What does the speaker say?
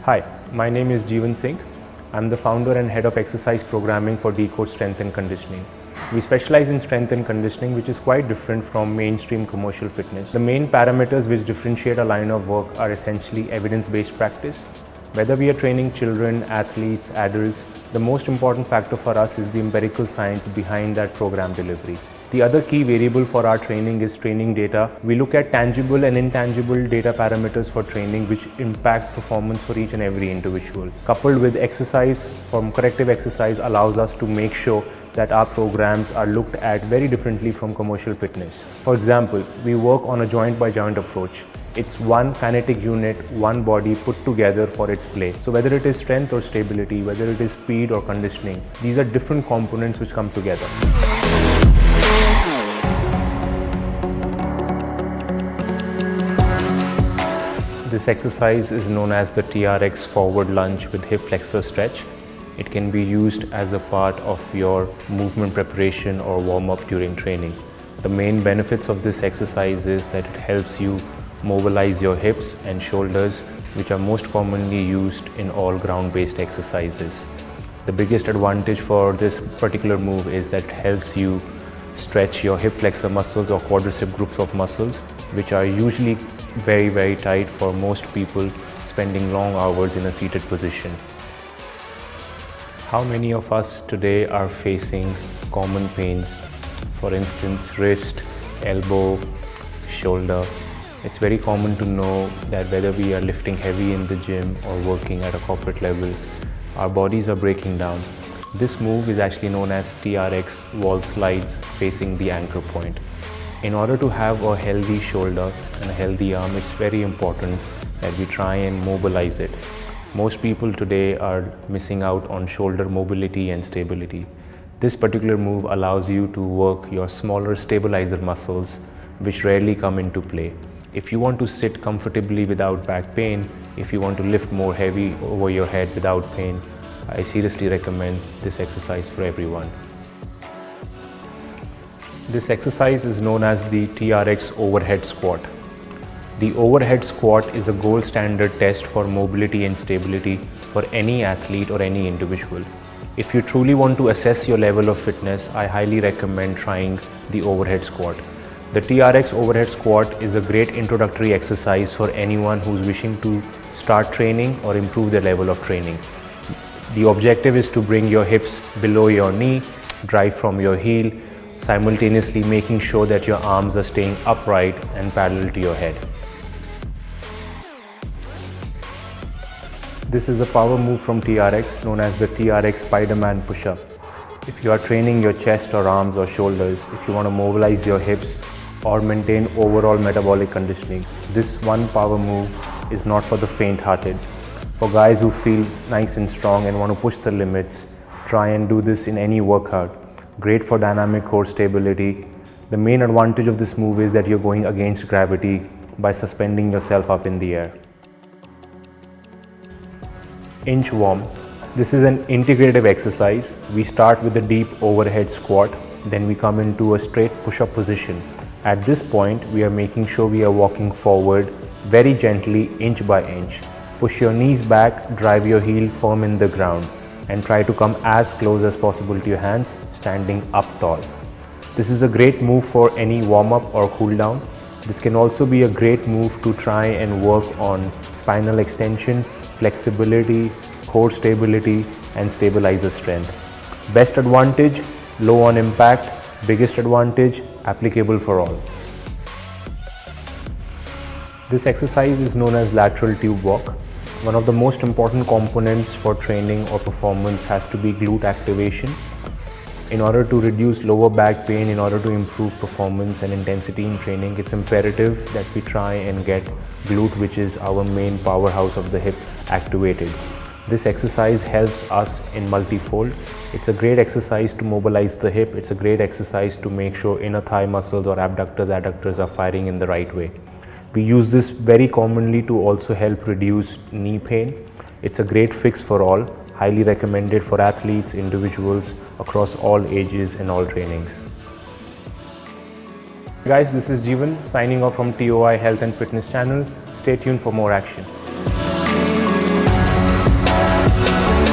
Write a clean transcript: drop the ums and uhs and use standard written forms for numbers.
Hi, my name is Jeevan Singh. I'm the founder and head of exercise programming for Decode Strength and Conditioning. We specialize in strength and conditioning, which is quite different from mainstream commercial fitness. The main parameters which differentiate our line of work are essentially evidence-based practice. Whether we are training children, athletes, adults, the most important factor for us is the empirical science behind that program delivery. The other key variable for our training is training data. We look at tangible and intangible data parameters for training which impact performance for each and every individual. Coupled with exercise, corrective exercise allows us to make sure that our programs are looked at very differently from commercial fitness. For example, we work on a joint by joint approach. It's one kinetic unit, one body put together for its play. So whether it is strength or stability, whether it is speed or conditioning, these are different components which come together. This exercise is known as the TRX Forward Lunge with hip flexor stretch. It can be used as a part of your movement preparation or warm-up during training. The main benefits of this exercise is that it helps you mobilize your hips and shoulders, which are most commonly used in all ground-based exercises. The biggest advantage for this particular move is that it helps you stretch your hip flexor muscles or quadricep groups of muscles, which are usually very tight for most people spending long hours in a seated position. How many of us today are facing common pains? For instance, wrist, elbow, shoulder. It's very common to know that whether we are lifting heavy in the gym or working at a corporate level, our bodies are breaking down. This move is actually known as TRX Wall Slides facing the anchor point. In order to have a healthy shoulder and a healthy arm, it's very important that we try and mobilize it. Most people today are missing out on shoulder mobility and stability. This particular move allows you to work your smaller stabilizer muscles, which rarely come into play. If you want to sit comfortably without back pain, if you want to lift more heavy over your head without pain, I seriously recommend this exercise for everyone. This exercise is known as the TRX Overhead Squat. The overhead squat is a gold standard test for mobility and stability for any athlete or any individual. If you truly want to assess your level of fitness, I highly recommend trying the overhead squat. The TRX Overhead Squat is a great introductory exercise for anyone who's wishing to start training or improve their level of training. The objective is to bring your hips below your knee, drive from your heel, simultaneously making sure that your arms are staying upright and parallel to your head. This is a power move from TRX known as the TRX Spider-Man push-up. If you are training your chest or arms or shoulders, if you want to mobilize your hips or maintain overall metabolic conditioning, this one power move is not for the faint-hearted. For guys who feel nice and strong and want to push the limits, try and do this in any workout. Great for dynamic core stability. The main advantage of this move is that you're going against gravity by suspending yourself up in the air. Inch warm. This is an integrative exercise. We start with a deep overhead squat, then we come into a straight push-up position. At this point, we are making sure we are walking forward very gently, inch by inch. Push your knees back, drive your heel firm in the ground, and try to come as close as possible to your hands, standing up tall. This is a great move for any warm-up or cool-down. This can also be a great move to try and work on spinal extension, flexibility, core stability, and stabilizer strength. Best advantage, low on impact. Biggest advantage, applicable for all. This exercise is known as lateral tube walk. One of the most important components for training or performance has to be glute activation. In order to reduce lower back pain, in order to improve performance and intensity in training, it's imperative that we try and get glute, which is our main powerhouse of the hip, activated. This exercise helps us in multifold. It's a great exercise to mobilize the hip. It's a great exercise to make sure inner thigh muscles or adductors are firing in the right way. We use this very commonly to also help reduce knee pain. It's a great fix for all, highly recommended for athletes, individuals across all ages and all trainings. Guys, this is Jeevan signing off from TOI Health and Fitness channel. Stay tuned for more action. you.